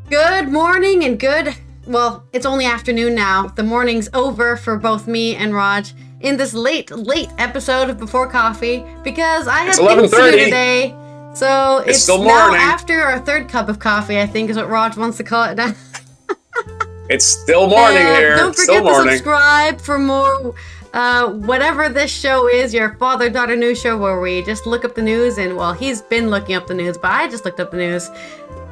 Good morning and well, it's only afternoon now. The morning's over for both me and Raj in this late episode of Before Coffee because I have things to do today. So it's still now morning. after our third cup of coffee, I think is what Raj wants to call it now. It's still morning here. Don't forget to subscribe for more whatever this show is, your father-daughter news show where we just look up the news and, well, he's been looking up the news, but I just looked up the news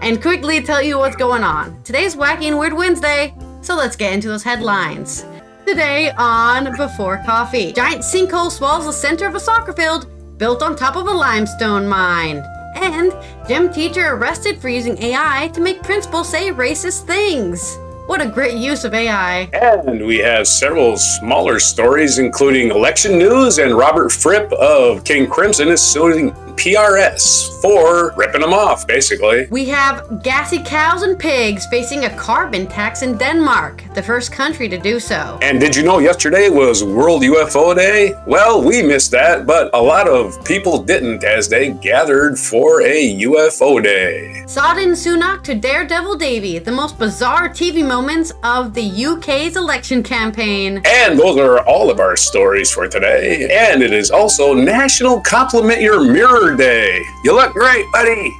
and quickly tell you what's going on. Today's Wacky and Weird Wednesday, so let's get into those headlines. Today on Before Coffee, giant sinkhole swallows the center of a soccer field built on top of a limestone mine. And gym teacher arrested for using AI to make principal say racist things. What a great use of AI. And we have several smaller stories, including election news, and Robert Fripp of King Crimson is suing PRS for ripping them off, basically. We have Gassy Cows and pigs facing a carbon tax in Denmark, the first country to do so. And did you know yesterday was World UFO Day? Well, we missed that, but a lot of people didn't as they gathered for a UFO Day. Sodden Sunak to Daredevil Davy, the most bizarre TV moments of the UK's election campaign. And those are all of our stories for today. And it is also National Compliment Your Mirror Day. You look great, buddy.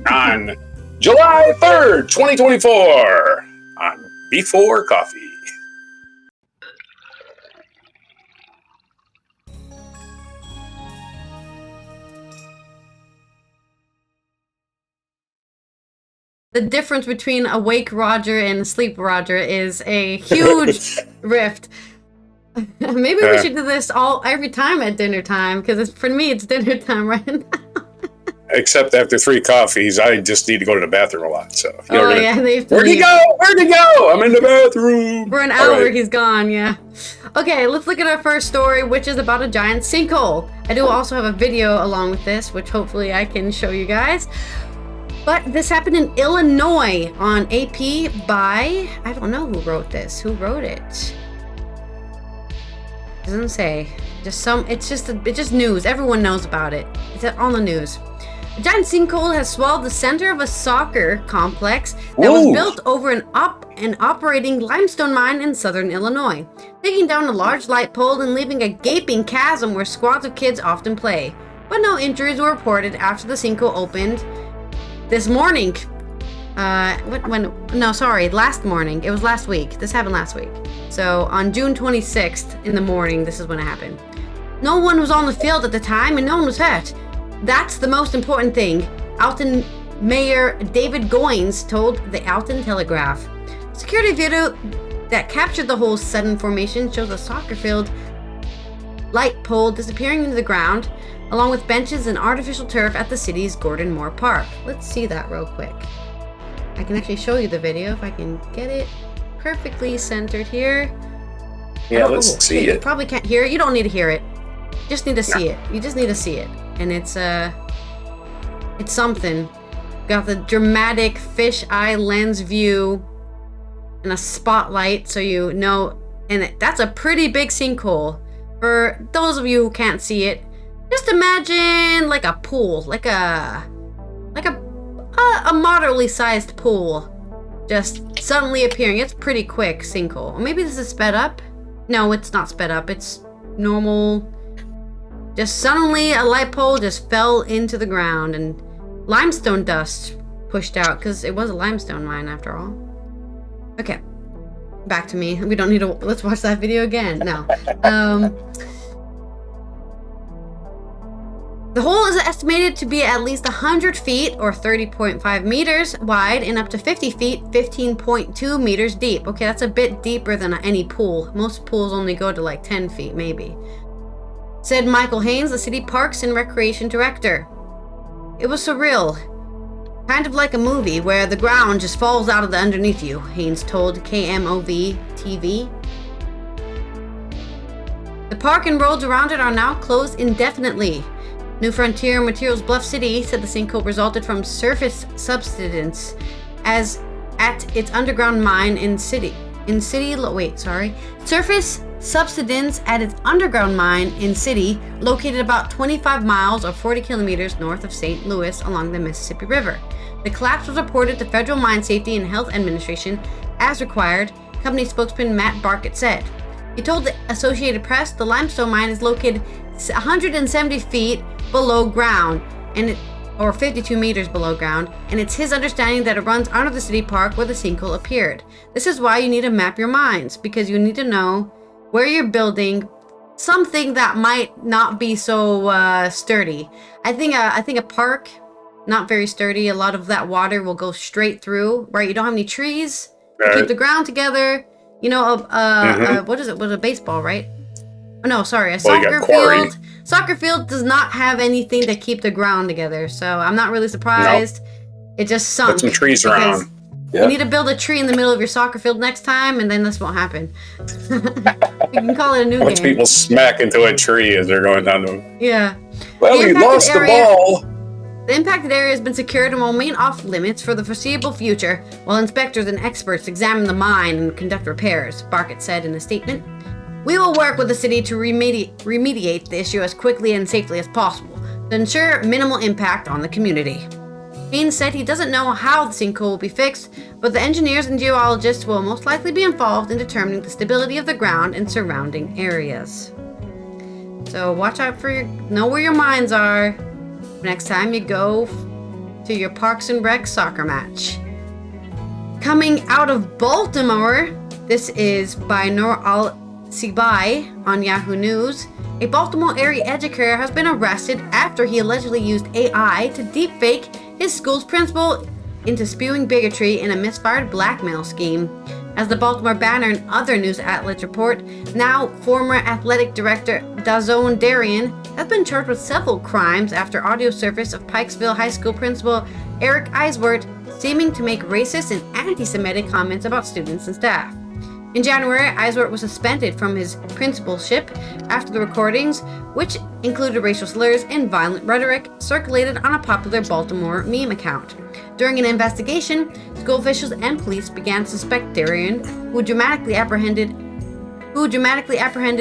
On July 3rd, 2024, on Before Coffee. The difference between awake Roger and asleep Roger is a huge rift. Maybe we should do this every time at dinner time, because for me it's dinner time right now. Except after 3 coffees, I just need to go to the bathroom a lot. So where'd he go? Where'd he go? I'm in the bathroom. For an hour, he's gone. Yeah. Okay, let's look at our first story, which is about a giant sinkhole. I do also have a video along with this, which hopefully I can show you guys. But this happened in Illinois on AP by, I don't know who wrote this. Who wrote it? Doesn't say. It's just news. Everyone knows about it. It's on the news. A giant sinkhole has swallowed the center of a soccer complex that was built over an operating limestone mine in southern Illinois, taking down a large light pole and leaving a gaping chasm where squads of kids often play. But no injuries were reported after the sinkhole opened this morning. Last morning. It was last week. This happened last week. So on June 26th in the morning, this is when it happened. No one was on the field at the time and no one was hurt. That's the most important thing, Alton Mayor David Goins told the Alton Telegraph. Security video that captured the whole sudden formation shows a soccer field light pole disappearing into the ground, along with benches and artificial turf at the city's Gordon Moore Park. Let's see that real quick. I can actually show you the video if I can get it perfectly centered here. Yeah, let's see it. You probably can't hear it. You don't need to hear it. You just need to see it. You just need to see it. And it's something. Got the dramatic fisheye lens view and a spotlight, so you know. And that's a pretty big sinkhole. For those of you who can't see it, just imagine like a pool, like a moderately sized pool, just suddenly appearing. It's pretty quick sinkhole. Or maybe this is sped up. No, it's not sped up. It's normal. Just suddenly a light pole just fell into the ground and limestone dust pushed out because it was a limestone mine after all. Okay, back to me. We don't need to. Let's watch that video again. No. The hole is estimated to be at least 100 feet or 30.5 meters wide and up to 50 feet, 15.2 meters deep. Okay, that's a bit deeper than any pool. Most pools only go to like 10 feet, maybe. Said Michael Haynes, the city parks and recreation director. It was surreal. Kind of like a movie where the ground just falls out of the underneath you, Haynes told KMOV TV. The park and roads around it are now closed indefinitely. New Frontier Materials Bluff City said the sinkhole resulted from surface subsidence as at its underground mine surface subsidence at its underground mine in city, located about 25 miles or 40 kilometers north of St. Louis along the Mississippi River. The collapse was reported to Federal Mine Safety and Health Administration as required, company spokesman Matt Barkett said. He told the Associated Press the limestone mine is located 170 feet below ground, or 52 meters below ground, and it's his understanding that it runs under the city park where the sinkhole appeared. This is why you need to map your mines, because you need to know where you're building something that might not be so sturdy. I think a park, not very sturdy. A lot of that water will go straight through, right? You don't have any trees to keep the ground together. You know, what is it? Was a baseball, right? Oh, no, sorry, a soccer field. Soccer field does not have anything to keep the ground together, so I'm not really surprised. Nope. It just sunk. Put some trees around. You need to build a tree in the middle of your soccer field next time, and then this won't happen. You can call it a new Watch game. people smack into a tree as they're going down the... Yeah. Well, we lost the ball. The impacted area has been secured and will remain off limits for the foreseeable future, while inspectors and experts examine the mine and conduct repairs, Barkett said in a statement. We will work with the city to remediate the issue as quickly and safely as possible to ensure minimal impact on the community. Haynes said he doesn't know how the sinkhole will be fixed, but the engineers and geologists will most likely be involved in determining the stability of the ground and surrounding areas. So watch out for know where your mines are next time you go to your Parks and Rec soccer match. Coming out of Baltimore, this is by Noor Al-Sibai on Yahoo News. A Baltimore area educator has been arrested after he allegedly used AI to deepfake his school's principal into spewing bigotry in a misfired blackmail scheme. As the Baltimore Banner and other news outlets report, now former athletic director Dazone Darian has been charged with several crimes after audio surfaced of Pikesville High School principal Eric Eiswert seeming to make racist and anti-Semitic comments about students and staff. In January, Eiswert was suspended from his principalship after the recordings, which included racial slurs and violent rhetoric, circulated on a popular Baltimore meme account. During an investigation, school officials and police began to suspect Darian, who dramatically apprehended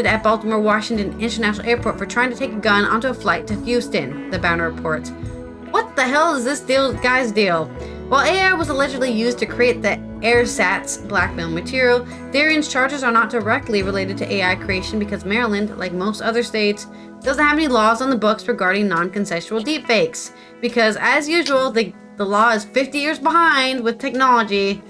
at Baltimore Washington International Airport for trying to take a gun onto a flight to Houston, the Banner reports. What the hell is this guy's deal? While AI was allegedly used to create the AirSats blackmail material, Darian's charges are not directly related to AI creation because Maryland, like most other states, doesn't have any laws on the books regarding non-consensual deepfakes. Because, as usual, the law is 50 years behind with technology,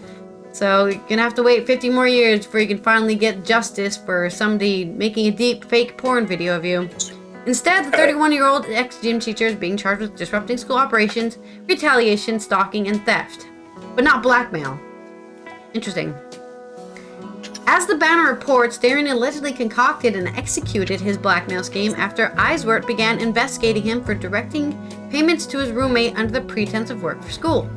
so you're gonna have to wait 50 more years before you can finally get justice for somebody making a deepfake porn video of you. Instead, the 31-year-old ex-gym teacher is being charged with disrupting school operations, retaliation, stalking, and theft. But not blackmail. Interesting. As the Banner reports, Darian allegedly concocted and executed his blackmail scheme after Eiswert began investigating him for directing payments to his roommate under the pretense of work for school.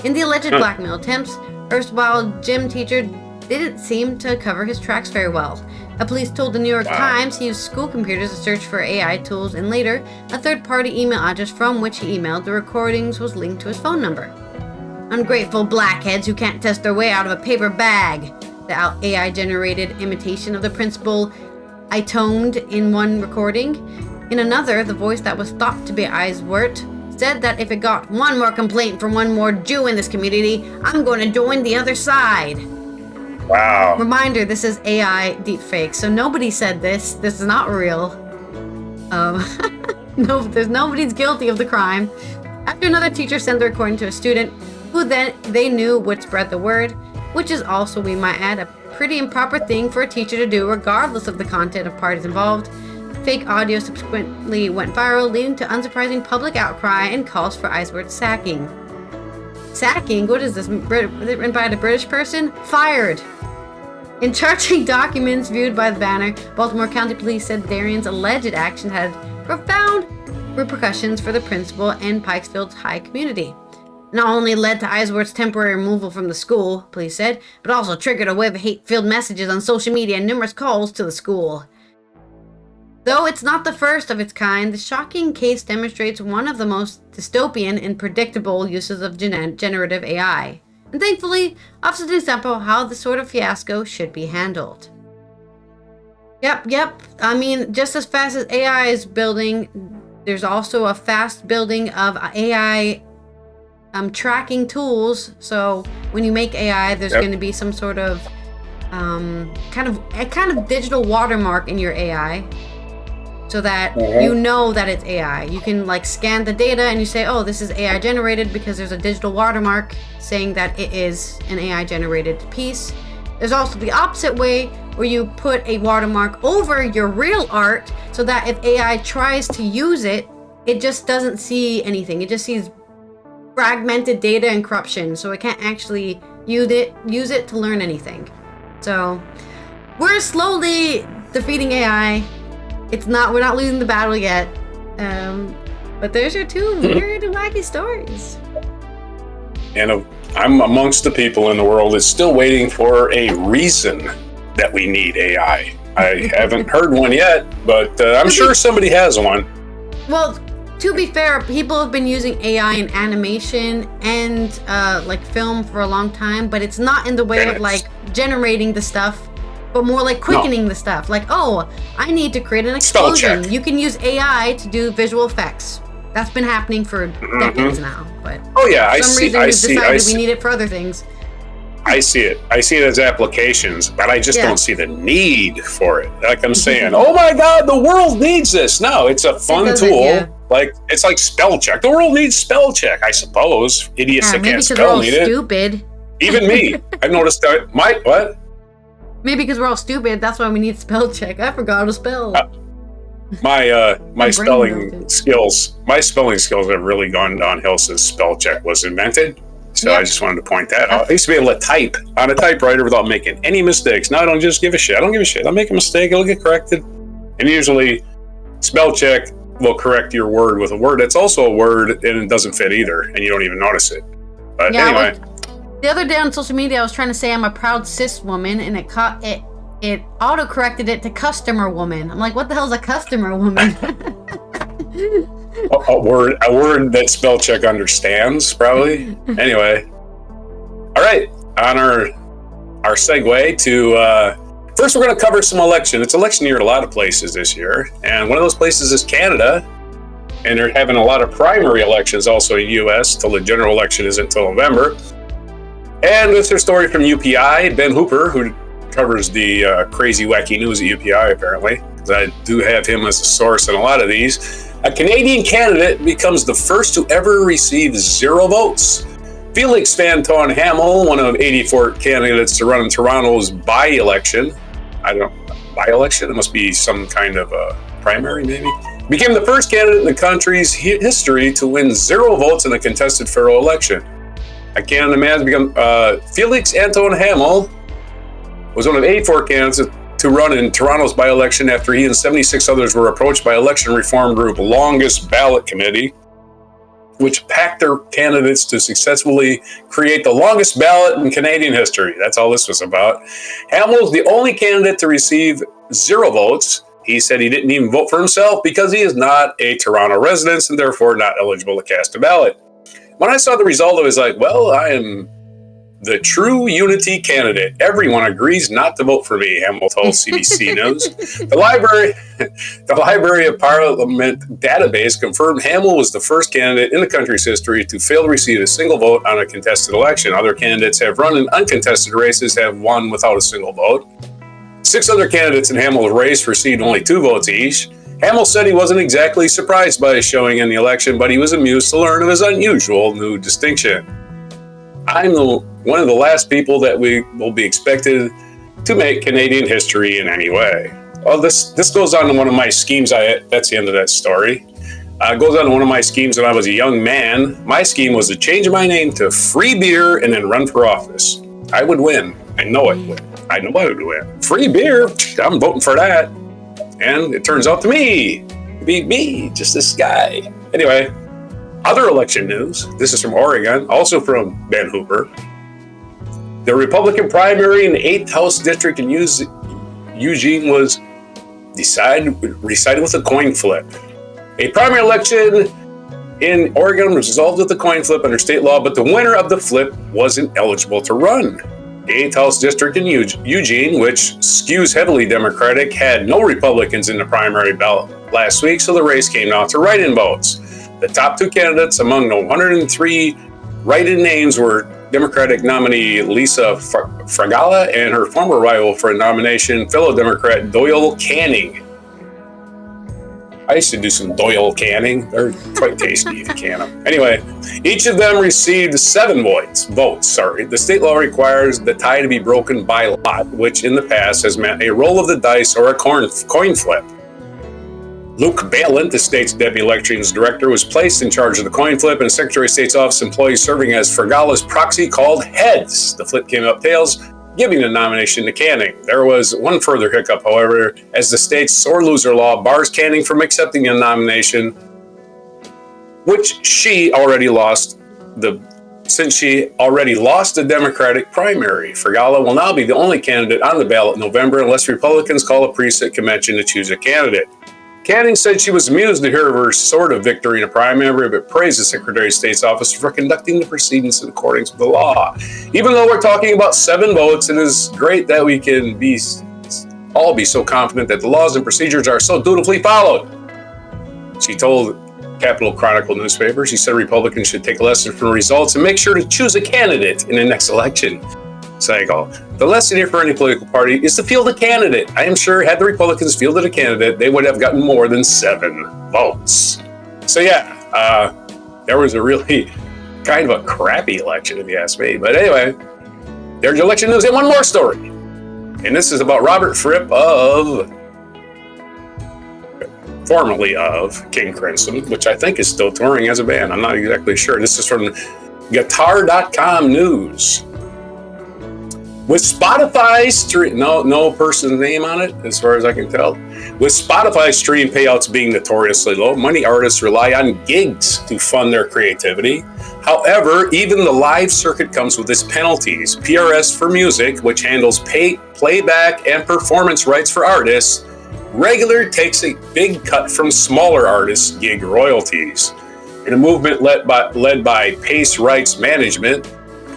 In the alleged blackmail attempts, erstwhile gym teacher didn't seem to cover his tracks very well. A police told the New York Times he used school computers to search for AI tools, and later, a third-party email address from which he emailed the recordings was linked to his phone number. Ungrateful blackheads who can't test their way out of a paper bag, the AI-generated imitation of the principal intoned in one recording. In another, the voice that was thought to be Eiswert said that if it got one more complaint from one more Jew in this community, I'm going to join the other side. Wow. Reminder, this is AI deepfake, so nobody said this. This is not real. Nobody's guilty of the crime. After another teacher sent the recording to a student, who then they knew would spread the word, which is also, we might add, a pretty improper thing for a teacher to do regardless of the content of parties involved. Fake audio subsequently went viral, leading to unsurprising public outcry and calls for Eiswert's sacking. Sacking? What is this? Written by a British person? Fired! In charging documents viewed by the Banner, Baltimore County Police said Darian's alleged action had profound repercussions for the principal and Pikesville's high community. Not only led to Eiswert's temporary removal from the school, police said, but also triggered a wave of hate-filled messages on social media and numerous calls to the school. Though it's not the first of its kind, the shocking case demonstrates one of the most dystopian and predictable uses of generative AI, and thankfully offers an example of how this sort of fiasco should be handled. Yep. I mean, just as fast as AI is building, there's also a fast building of AI tracking tools. So when you make AI, there's going to be some sort of kind of digital watermark in your AI, so that you know that it's AI. You can like scan the data and you say, oh, this is AI generated, because there's a digital watermark saying that it is an AI generated piece. There's also the opposite way, where you put a watermark over your real art, so that if AI tries to use it, it just doesn't see anything. It just sees fragmented data and corruption, so it can't actually use it to learn anything. So we're slowly defeating AI. We're not losing the battle yet. But there's your two weird and wacky stories. And I'm amongst the people in the world that's still waiting for a reason that we need AI. I haven't heard one yet, but I'm sure somebody has one. Well, to be fair, people have been using AI in animation and like film for a long time, but it's not in the way of like generating the stuff, but more like quickening the stuff. Like, oh, I need to create an explosion. You can use AI to do visual effects. That's been happening for decades now. But for some reason we've decided we need it for other things. I see it as applications, but I just don't see the need for it. Like I'm saying, oh my God, the world needs this. No, it's a fun tool. Like, it's like spell check. The world needs spell check, I suppose. Idiots that can't spell need it. Stupid. Even me. I've noticed that. What? Maybe because we're all stupid. That's why we need spell check. I forgot to spell. My spelling skills have really gone downhill since spell check was invented. So I just wanted to point that out. I used to be able to type on a typewriter without making any mistakes. Now I don't just give a shit. I don't give a shit. I'll make a mistake. It'll get corrected. And usually spell check will correct your word with a word that's also a word and it doesn't fit either. And you don't even notice it. But anyway. The other day on social media, I was trying to say I'm a proud cis woman, and it auto-corrected it to customer woman. I'm like, what the hell is a customer woman? a word that spell check understands, probably. Anyway, all right, on our segue to first, we're going to cover some election. It's election year at a lot of places this year, and one of those places is Canada, and they're having a lot of primary elections also in the U.S. till the general election isn't until November. And this is a story from UPI, Ben Hooper, who covers the crazy, wacky news at UPI, apparently, because I do have him as a source in a lot of these. A Canadian candidate becomes the first to ever receive 0 votes. Felix Fanton Hamel, one of 84 candidates to run in Toronto's by-election. By-election? It must be some kind of a primary, maybe? Became the first candidate in the country's history to win 0 votes in a contested federal election. A Canada man has become Felix Anton Hamel was one of 84 candidates to run in Toronto's by-election after he and 76 others were approached by election reform group Longest Ballot Committee, which packed their candidates to successfully create the longest ballot in Canadian history. That's all this was about. Hamel is the only candidate to receive 0 votes. He said he didn't even vote for himself because he is not a Toronto resident and therefore not eligible to cast a ballot. When I saw the result, I was like, well, I am the true unity candidate. Everyone agrees not to vote for me, Hamel told CBC News. The Library of Parliament database confirmed Hamel was the first candidate in the country's history to fail to receive a single vote on a contested election. Other candidates have run in uncontested races, have won without a single vote. 6 other candidates in Hamel's race received only 2 votes each. Hamel said he wasn't exactly surprised by his showing in the election, but he was amused to learn of his unusual new distinction. I'm one of the last people that we will be expected to make Canadian history in any way. Well, this goes on to one of my schemes. That's the end of that story. It goes on to one of my schemes when I was a young man. My scheme was to change my name to Free Beer and then run for office. I would win. I know I would. I know I would win. Free beer, I'm voting for that. And it turns out to be me, just this guy. Anyway, other election news. This is from Oregon, also from Ben Hooper. The Republican primary in the 8th House District in Eugene was recited with a coin flip. A primary election in Oregon was resolved with a coin flip under state law, but the winner of the flip wasn't eligible to run. The 8th House District in Eugene, which skews heavily Democratic, had no Republicans in the primary ballot last week, so the race came down to write-in votes. The top 2 candidates among the 103 write-in names were Democratic nominee Lisa Fragala and her former rival for a nomination, fellow Democrat Doyle Canning. I used to do some Doyle canning. They're quite tasty if you can them. Anyway, each of them received 7 votes. The state law requires the tie to be broken by lot, which in the past has meant a roll of the dice or a coin flip. Luke Balint, the state's deputy elections director, was placed in charge of the coin flip, and Secretary of State's office employees serving as Fragala's proxy called heads. The flip came up tails, giving the nomination to Canning. There was one further hiccup, however, as the state's sore loser law bars Canning from accepting a nomination, which she already lost since she already lost the Democratic primary. Fragala will now be the only candidate on the ballot in November unless Republicans call a precinct convention to choose a candidate. Canning said she was amused to hear of her sort of victory in a primary, but praised the Secretary of State's office for conducting the proceedings in accordance with the law. Even though we're talking about 7 votes, it is great that we can all be so confident that the laws and procedures are so dutifully followed. She told Capital Chronicle newspaper, she said Republicans should take a lesson from the results and make sure to choose a candidate in the next election cycle. The lesson here for any political party is to field a candidate. I am sure had the Republicans fielded a candidate, they would have gotten more than 7 votes. So yeah, there was a really kind of a crappy election if you ask me. But anyway, there's your election news and one more story. And this is about Robert Fripp formerly of King Crimson, which I think is still touring as a band. I'm not exactly sure. This is from guitar.com news. With Spotify stream, no person's name on it, as far as I can tell. With Spotify stream payouts being notoriously low, many artists rely on gigs to fund their creativity. However, even the live circuit comes with its penalties. PRS for Music, which handles playback and performance rights for artists, regularly takes a big cut from smaller artists' gig royalties. In a movement led by Pace Rights Management,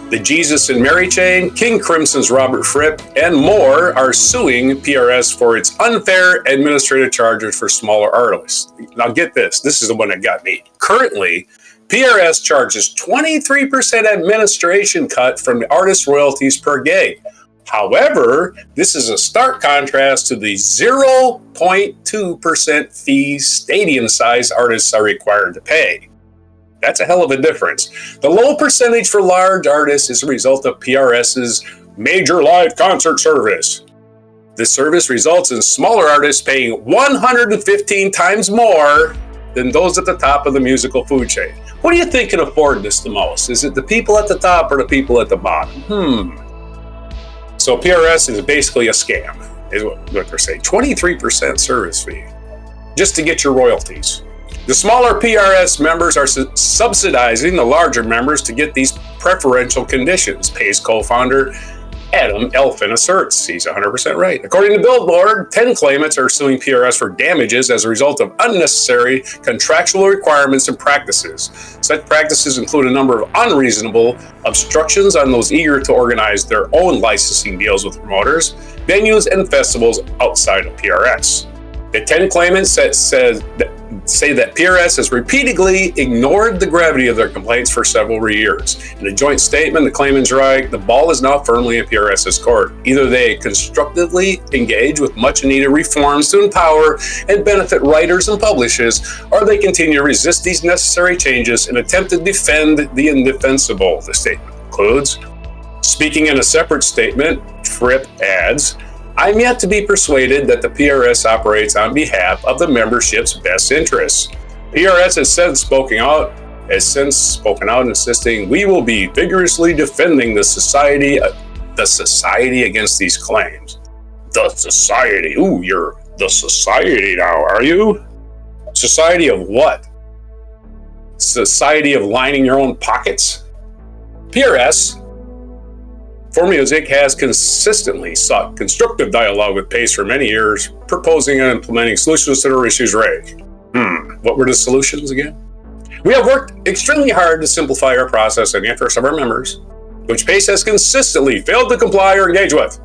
the Jesus and Mary Chain, King Crimson's Robert Fripp, and more are suing PRS for its unfair administrative charges for smaller artists. Now get this is the one that got me. Currently, PRS charges 23% administration cut from the artist's royalties per gig. However, this is a stark contrast to the 0.2% fees stadium-sized artists are required to pay. That's a hell of a difference. The low percentage for large artists is a result of PRS's major live concert service. This service results in smaller artists paying 115 times more than those at the top of the musical food chain. What do you think can afford this the most? Is it the people at the top or the people at the bottom? So PRS is basically a scam, is what they're saying. 23% service fee just to get your royalties. The smaller PRS members are subsidizing the larger members to get these preferential conditions, Pace co-founder Adam Elfin asserts. He's 100% right. According to Billboard, 10 claimants are suing PRS for damages as a result of unnecessary contractual requirements and practices. Such practices include a number of unreasonable obstructions on those eager to organize their own licensing deals with promoters, venues, and festivals outside of PRS. The 10 claimants say that PRS has repeatedly ignored the gravity of their complaints for several years. In a joint statement, the claimants write, the ball is now firmly in PRS's court. Either they constructively engage with much needed reforms to empower and benefit writers and publishers, or they continue to resist these necessary changes and attempt to defend the indefensible, the statement concludes. Speaking in a separate statement, Fripp adds, I'm yet to be persuaded that the PRS operates on behalf of the membership's best interests. PRS has since spoken out, insisting we will be vigorously defending the society against these claims. The society? Ooh, you're the society now, are you? Society of what? Society of lining your own pockets? PRS for Music has consistently sought constructive dialogue with Pace for many years, proposing and implementing solutions to their issues raised. What were the solutions again? We have worked extremely hard to simplify our process in the interest of our members. which Pace has consistently failed to comply or engage with,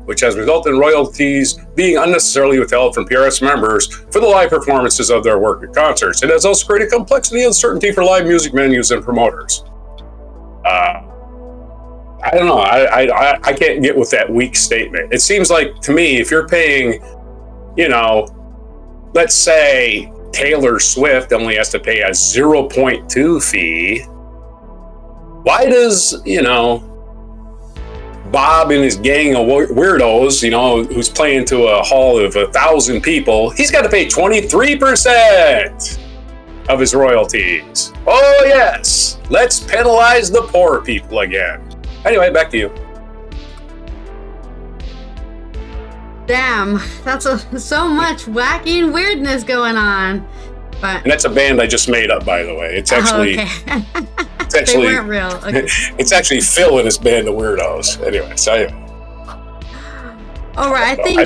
which has resulted in royalties being unnecessarily withheld from PRS members for the live performances of their work at concerts. It has also created complexity and uncertainty for live music venues and promoters. I don't know. I can't get with that weak statement. It seems like, to me, if you're paying, let's say Taylor Swift only has to pay a 0.2 fee, why does, Bob and his gang of weirdos, who's playing to a hall of 1,000 people, he's got to pay 23% of his royalties. Oh, yes. Let's penalize the poor people again. Anyway, back to you. Damn, that's so much wacky and weirdness going on. But and that's a band I just made up, by the way. It's actually, it's actually, they weren't real. Okay. It's actually Phil and his band, the Weirdos. Anyway, so all right, I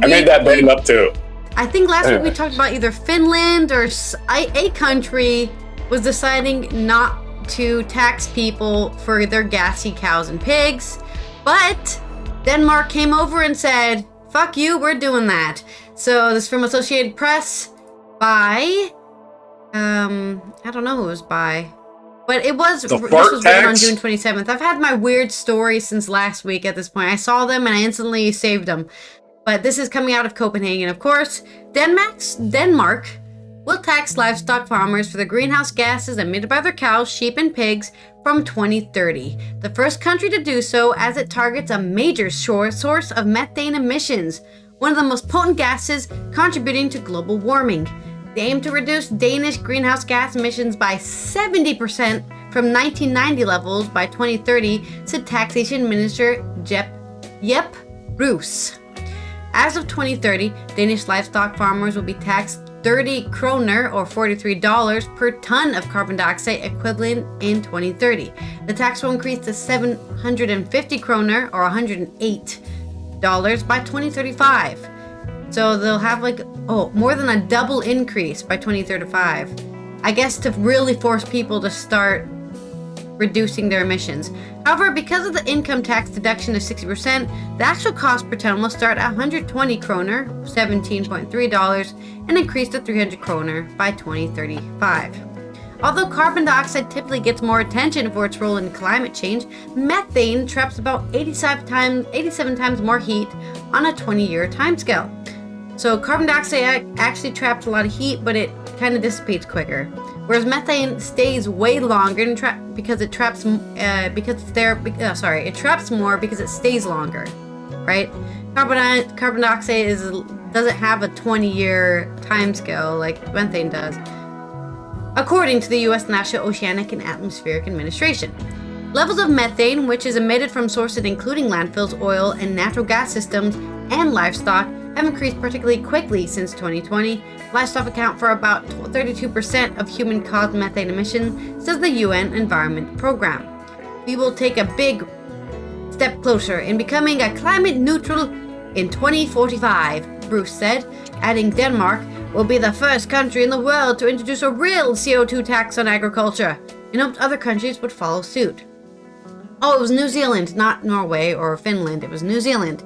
made that band up too. I think last week we talked about either Finland or a country was deciding not to tax people for their gassy cows and pigs, but Denmark came over and said, fuck you, we're doing that. So this is from Associated Press by, I don't know who it was by, but this was written on June 27th. I've had my weird stories since last week at this point. I saw them and I instantly saved them. But this is coming out of Copenhagen, of course. Denmark will tax livestock farmers for the greenhouse gases emitted by their cows, sheep, and pigs from 2030. The first country to do so, as it targets a major source of methane emissions, one of the most potent gases contributing to global warming. They aim to reduce Danish greenhouse gas emissions by 70% from 1990 levels by 2030, said Taxation Minister Jep Bruce. As of 2030, Danish livestock farmers will be taxed 30 kroner or $43 per ton of carbon dioxide equivalent in 2030. The tax will increase to 750 kroner or $108 by 2035. So they'll have more than a double increase by 2035. I guess to really force people to start reducing their emissions. However, because of the income tax deduction of 60%, the actual cost per ton will start at 120 kroner, $17.3, and increase to 300 kroner by 2035. Although carbon dioxide typically gets more attention for its role in climate change, methane traps about 87 times more heat on a 20-year timescale. So carbon dioxide actually traps a lot of heat, but it kind of dissipates quicker. Whereas methane stays way longer and because it traps more because it stays longer, right? Carbon dioxide doesn't have a 20-year time scale like methane does, according to the U.S. National Oceanic and Atmospheric Administration. Levels of methane, which is emitted from sources including landfills, oil and natural gas systems, and livestock, have increased particularly quickly since 2020. Livestock account for about 32% of human-caused methane emissions, says the UN Environment Program. We will take a big step closer in becoming a climate neutral in 2045, Bruce said, adding Denmark will be the first country in the world to introduce a real CO2 tax on agriculture, and hoped other countries would follow suit. Oh, it was New Zealand, not Norway or Finland. It was New Zealand.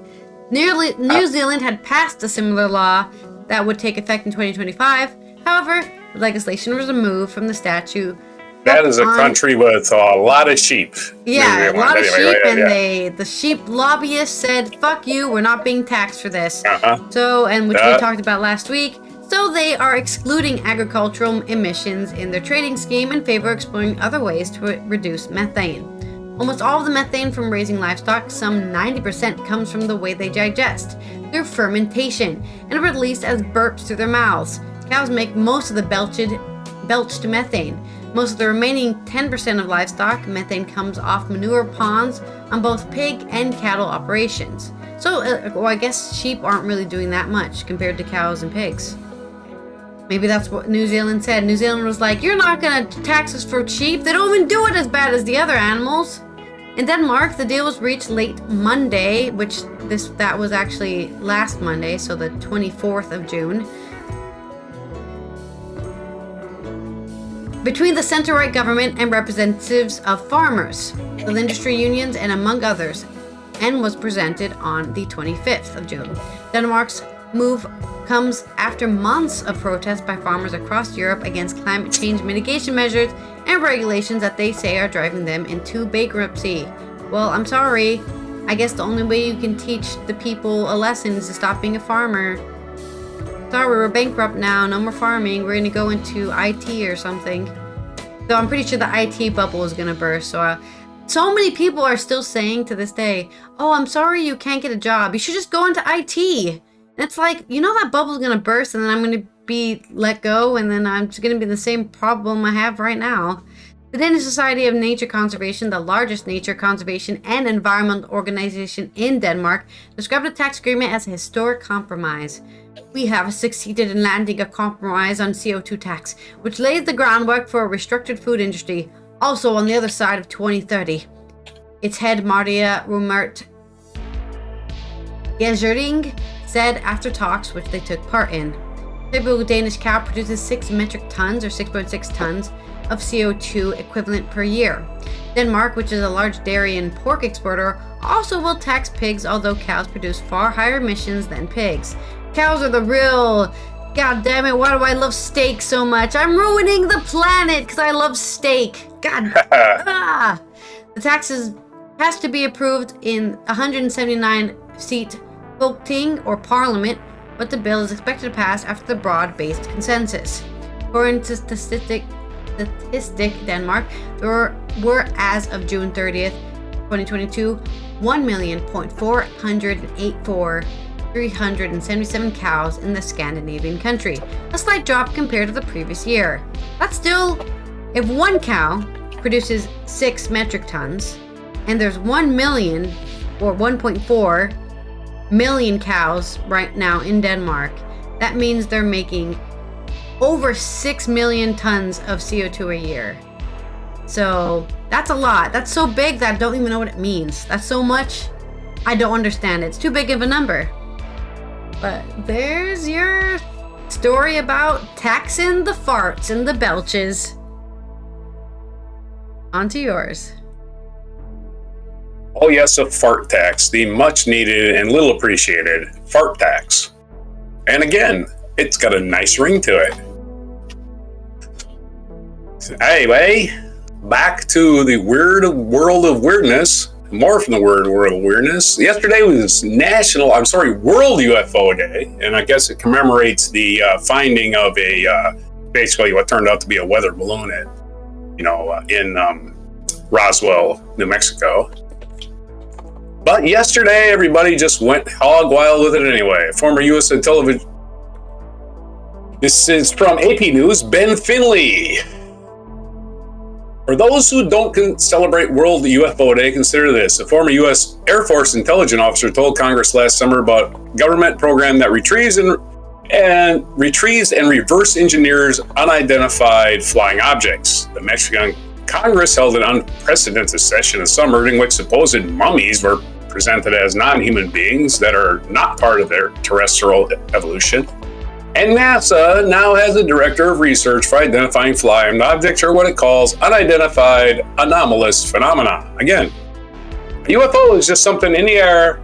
New Zealand had passed a similar law that would take effect in 2025. However, the legislation was removed from the statute. That is a country with a lot of sheep. Yeah, a lot of sheep, and the sheep lobbyists said, fuck you, we're not being taxed for this. So, and which we talked about last week. So they are excluding agricultural emissions in their trading scheme in favor of exploring other ways to reduce methane. Almost all of the methane from raising livestock, some 90%, comes from the way they digest, through fermentation, and are released as burps through their mouths. Cows make most of the belched methane. Most of the remaining 10% of livestock methane comes off manure ponds on both pig and cattle operations. So, I guess sheep aren't really doing that much compared to cows and pigs. Maybe that's what New Zealand said. New Zealand was like, you're not going to tax us for sheep. They don't even do it as bad as the other animals. In Denmark, the deal was reached late Monday, that was actually last Monday, so the 24th of June. between the center-right government and representatives of farmers, the industry unions, and among others, and was presented on the 25th of June. Denmark's move comes after months of protests by farmers across Europe against climate change mitigation measures and regulations that they say are driving them into bankruptcy. Well, I'm sorry. I guess the only way you can teach the people a lesson is to stop being a farmer. Sorry, we're bankrupt now. No more farming. We're going to go into IT or something. So I'm pretty sure the IT bubble is going to burst. So many people are still saying to this day, oh, I'm sorry you can't get a job. You should just go into IT. And it's like, you know that bubble's going to burst and then I'm going to be let go and then I'm just going to be the same problem I have right now. The Danish Society of Nature Conservation, the largest nature conservation and environmental organization in Denmark, described the tax agreement as a historic compromise. We have succeeded in landing a compromise on CO2 tax, which lays the groundwork for a restructured food industry, also on the other side of 2030. Its head, Maria Rumert Gejering, said after talks which they took part in. Typical Danish cow produces 6 metric tons or 6.6 tons of CO2 equivalent per year. Denmark, which is a large dairy and pork exporter, also will tax pigs, although cows produce far higher emissions than pigs. Cows are the real... God damn it, why do I love steak so much? I'm ruining the planet because I love steak. God. The taxes has to be approved in 179-seat Folketing or Parliament, but the bill is expected to pass after the broad-based consensus. According to Statistic Denmark, there were, as of June 30th, 2022, 1,484,377 cows in the Scandinavian country, a slight drop compared to the previous year. That's still, if one cow produces 6 metric tons, and there's 1 million or 1.4 million cows right now in Denmark, that means they're making over 6 million tons of CO2 a year. So that's a lot. That's so big that I don't even know what it means. That's so much. I don't understand it. It's too big of a number. But there's your story about taxing the farts and the belches. On to yours. Oh yes, a fart tax, the much needed and little appreciated fart tax. And again, it's got a nice ring to it. Anyway, back to the weird world of weirdness. More from the weird world of weirdness. Yesterday was World UFO Day, and I guess it commemorates the finding of basically what turned out to be a weather balloon in Roswell, New Mexico. But yesterday, everybody just went hog wild with it anyway. Former U.S. television. This is from AP News, Ben Finley. For those who don't celebrate World UFO Day, consider this. A former U.S. Air Force intelligence officer told Congress last summer about a government program that retrieves and reverse engineers unidentified flying objects. The Mexican Congress held an unprecedented session this summer in which supposed mummies were presented as non-human beings that are not part of their terrestrial evolution. And NASA now has a director of research for identifying flying objects, or what it calls unidentified anomalous phenomena. Again, a UFO is just something in the air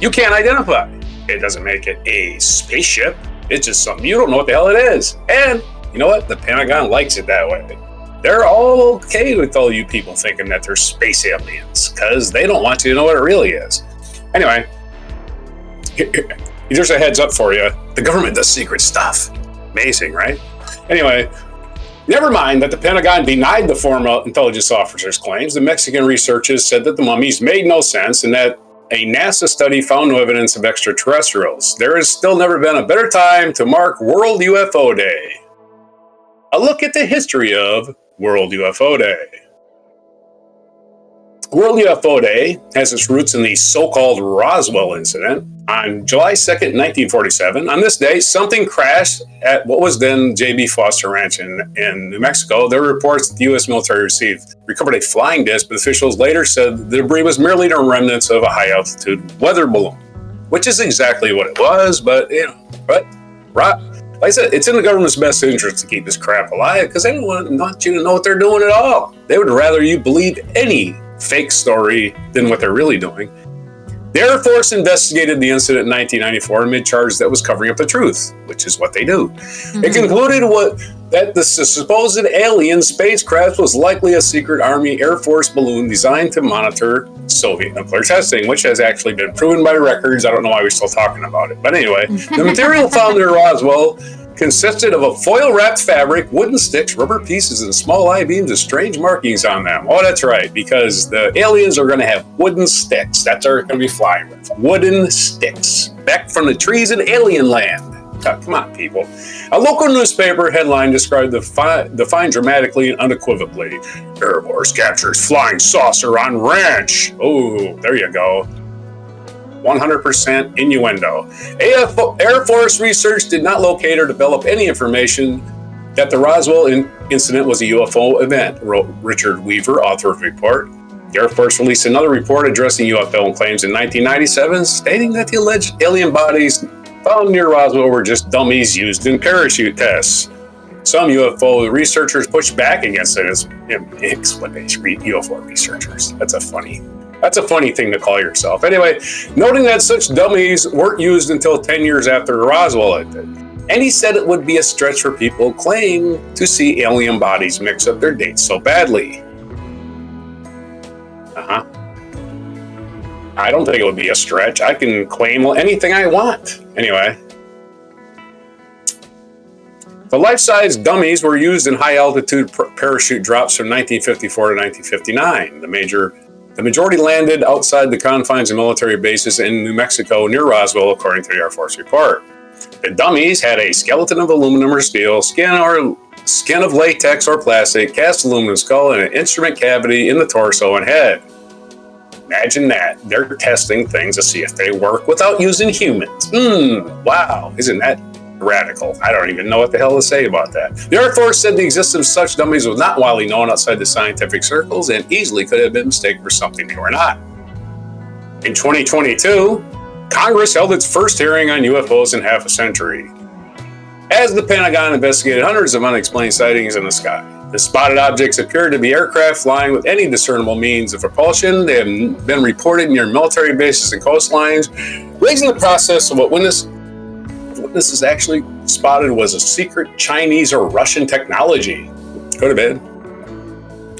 you can't identify. It doesn't make it a spaceship. It's just something you don't know what the hell it is. And you know what? The Pentagon likes it that way. They're all okay with all you people thinking that they're space aliens because they don't want you to know what it really is. Anyway, here's a heads up for you. The government does secret stuff. Amazing, right? Anyway, never mind that the Pentagon denied the former intelligence officer's claims. The Mexican researchers said that the mummies made no sense and that a NASA study found no evidence of extraterrestrials. There has still never been a better time to mark World UFO Day. A look at the history of World UFO Day. World UFO Day has its roots in the so-called Roswell incident. On July 2nd, 1947, on this day, something crashed at what was then J.B. Foster Ranch in New Mexico. There were reports that the U.S. military recovered a flying disc, but officials later said the debris was merely the remnants of a high-altitude weather balloon, which is exactly what it was, but Like I said, it's in the government's best interest to keep this crap alive because they don't want you to know what they're doing at all. They would rather you believe any fake story than what they're really doing. The Air Force investigated the incident in 1994 and made charges that was covering up the truth, which is what they do. It concluded that the supposed alien spacecraft was likely a secret Army Air Force balloon designed to monitor Soviet nuclear testing, which has actually been proven by records. I don't know why we're still talking about it. But anyway, the material found near Roswell consisted of a foil-wrapped fabric, wooden sticks, rubber pieces, and small I-beams with strange markings on them. Oh, that's right, because the aliens are going to have wooden sticks. That's what they're going to be flying with. Wooden sticks. Back from the trees in alien land. Come on, people. A local newspaper headline described the find dramatically and unequivocally. Air Force captures flying saucer on ranch. Oh, there you go. 100% innuendo. Air Force research did not locate or develop any information that the Roswell incident was a UFO event, wrote Richard Weaver, author of the report. The Air Force released another report addressing UFO claims in 1997, stating that the alleged alien bodies found near Roswell were just dummies used in parachute tests. Some UFO researchers pushed back against it as explanation. UFO researchers. That's a funny thing to call yourself. Anyway, noting that such dummies weren't used until 10 years after Roswell ended. And he said it would be a stretch for people who claim to see alien bodies mix up their dates so badly. I don't think it would be a stretch. I can claim anything I want. Anyway. The life-size dummies were used in high-altitude parachute drops from 1954 to 1959. The majority landed outside the confines of military bases in New Mexico near Roswell, according to the Air Force report. The dummies had a skeleton of aluminum or steel, skin of latex or plastic, cast aluminum skull, and an instrument cavity in the torso and head. Imagine that. They're testing things to see if they work without using humans. Wow. Isn't that radical? I don't even know what the hell to say about that. The Air Force said the existence of such dummies was not widely known outside the scientific circles and easily could have been mistaken for something they were not. In 2022, Congress held its first hearing on UFOs in half a century, as the Pentagon investigated hundreds of unexplained sightings in the sky. The spotted objects appeared to be aircraft flying with any discernible means of propulsion. They have been reported near military bases and coastlines, raising the process of what witnesses actually spotted was a secret Chinese or Russian technology. Could have been.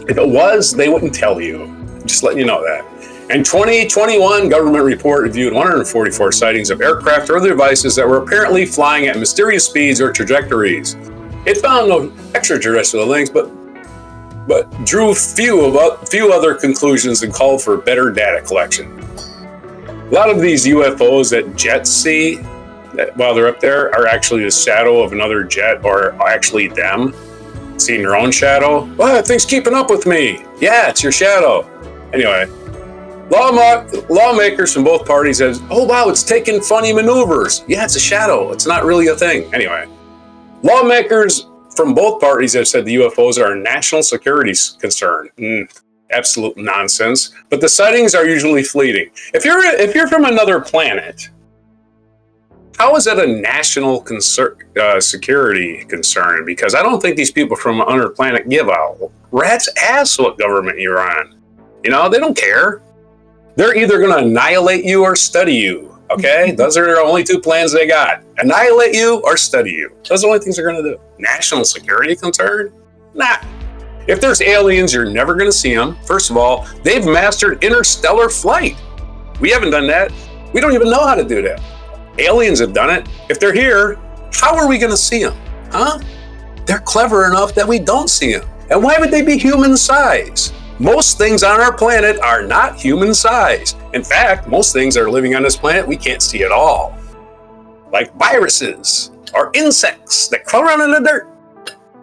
If it was, they wouldn't tell you. Just letting you know that. In 2021, government report reviewed 144 sightings of aircraft or other devices that were apparently flying at mysterious speeds or trajectories. It found no extraterrestrial links, but drew few other conclusions and called for better data collection. A lot of these UFOs that jets see while they're up there are actually the shadow of another jet, or actually them seeing their own shadow. Well, that thing's keeping up with me. Yeah, it's your shadow. Anyway, lawmakers from both parties said, oh wow, it's taking funny maneuvers. Yeah, it's a shadow. It's not really a thing. Anyway, lawmakers from both parties have said the UFOs are a national security concern. Absolute nonsense. But the sightings are usually fleeting. If you're from another planet, how is that a national security concern? Because I don't think these people from another planet give a rat's ass what government you're on. You know, they don't care. They're either going to annihilate you or study you. Okay? Those are their only two plans they got. Annihilate you or study you. Those are the only things they're going to do. National security concern? Nah. If there's aliens, you're never going to see them. First of all, they've mastered interstellar flight. We haven't done that. We don't even know how to do that. Aliens have done it. If they're here, how are we going to see them? Huh? They're clever enough that we don't see them. And why would they be human size? Most things on our planet are not human size. In fact, most things that are living on this planet we can't see at all. Like viruses or insects that crawl around in the dirt.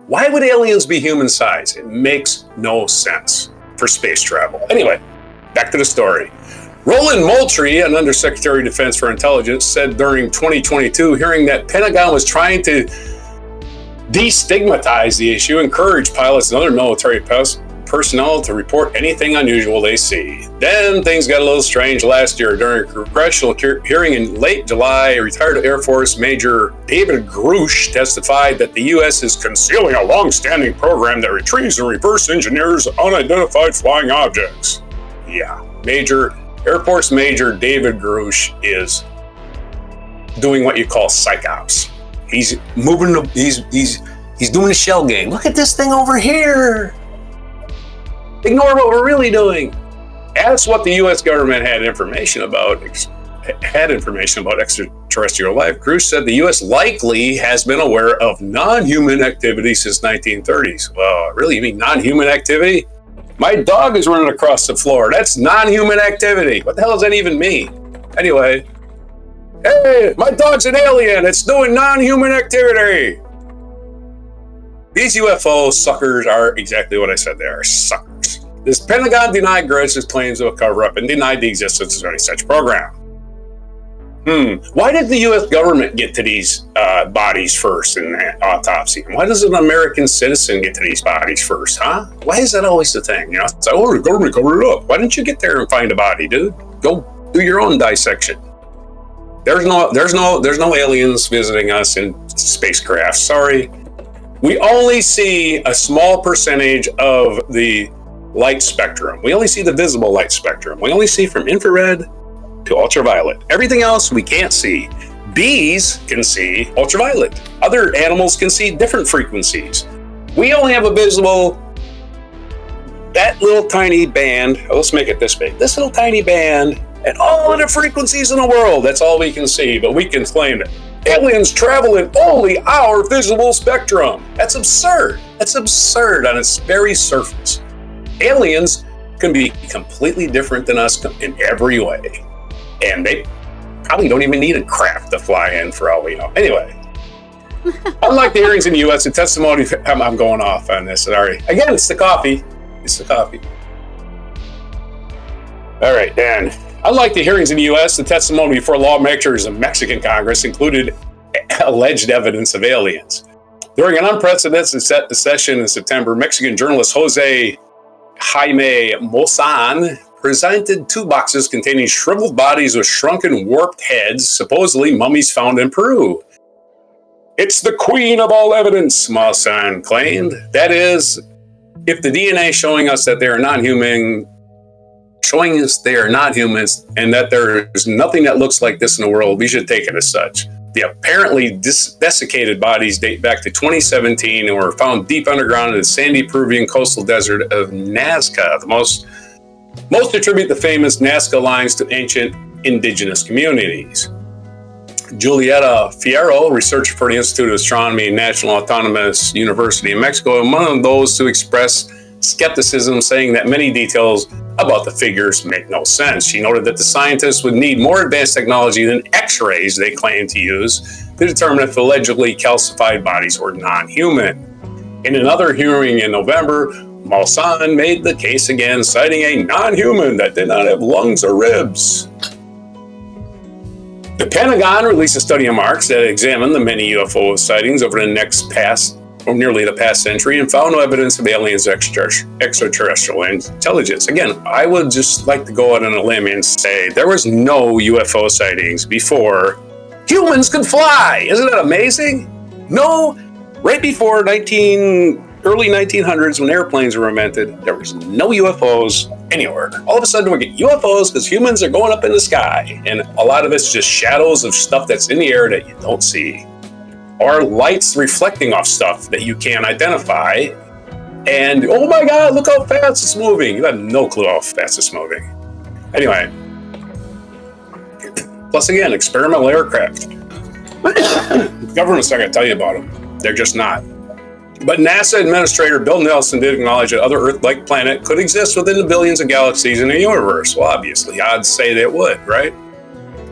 Why would aliens be human size? It makes no sense for space travel. Anyway, back to the story. Roland Moultrie, an Undersecretary of Defense for Intelligence, said during 2022 hearing that Pentagon was trying to destigmatize the issue, encourage pilots and other military personnel to report anything unusual they see. Then things got a little strange last year. During a congressional hearing in late July, retired Air Force Major David Grush testified that the U.S. is concealing a long-standing program that retrieves and reverse engineers unidentified flying objects. Yeah, Air Force Major David Grush is doing what you call psychops. He's moving. He's doing a shell game. Look at this thing over here. Ignore what we're really doing. That's what the U.S. government had information about extraterrestrial life. Grush said the U.S. likely has been aware of non-human activity since 1930s. Well, really, you mean non-human activity? My dog is running across the floor. That's non-human activity. What the hell does that even mean? Anyway, hey, my dog's an alien. It's doing non-human activity. These UFO suckers are exactly what I said. They are suckers. This Pentagon denied Grush's claims of a cover-up and denied the existence of any such program. Why did the U.S. government get to these bodies first in the autopsy? Why does an American citizen get to these bodies first, huh? Why is that always the thing? You know, it's like, oh, the government covered it up. Why didn't you get there and find a body, dude? Go do your own dissection. There's no aliens visiting us in spacecraft. Sorry. We only see a small percentage of the light spectrum. We only see the visible light spectrum. We only see from infrared to ultraviolet. Everything else we can't see. Bees can see ultraviolet. Other animals can see different frequencies. We only have a visible, that little tiny band. Let's make it this big. This little tiny band and all of the frequencies in the world. That's all we can see, but we can claim it. Aliens travel in only our visible spectrum. That's absurd. That's absurd on its very surface. Aliens can be completely different than us in every way. And they probably don't even need a craft to fly in for all we know. Anyway, unlike the hearings in the U.S., the testimony, I'm going off on this, sorry. Again, it's the coffee. It's the coffee. All right, Dan. Unlike the hearings in the U.S., the testimony before lawmakers of Mexican Congress included alleged evidence of aliens. During an unprecedented session in September, Mexican journalist Jose Jaime Maussan presented 2 boxes containing shriveled bodies with shrunken, warped heads, supposedly mummies found in Peru. It's the queen of all evidence, Maussan claimed. That is, if the DNA showing us that they are non-human, showing us they are not humans and that there's nothing that looks like this in the world, we should take it as such. The apparently desiccated bodies date back to 2017 and were found deep underground in the sandy Peruvian coastal desert of Nazca. The most attribute the famous Nazca lines to ancient indigenous communities. Julieta Fierro, researcher for the Institute of Astronomy and National Autonomous University in Mexico, and one of those to express skepticism, saying that many details about the figures make no sense. She noted that the scientists would need more advanced technology than X-rays they claim to use to determine if allegedly calcified bodies were non-human. In another hearing in November, Maussan made the case again, citing a non-human that did not have lungs or ribs. The Pentagon released a study in March that examined the many UFO sightings over nearly the past century and found no evidence of aliens or extraterrestrial intelligence. Again, I would just like to go out on a limb and say there was no UFO sightings before humans could fly. Isn't that amazing? No, right before early 1900s when airplanes were invented, there was no UFOs anywhere. All of a sudden we get UFOs because humans are going up in the sky, and a lot of it's just shadows of stuff that's in the air that you don't see, or lights reflecting off stuff that you can't identify. And oh my God, look how fast it's moving. You have no clue how fast it's moving. Anyway, plus again, experimental aircraft. The government's not going to tell you about them. They're just not. But NASA Administrator Bill Nelson did acknowledge that other Earth-like planet could exist within the billions of galaxies in the universe. Well, obviously, odds say that it would, right?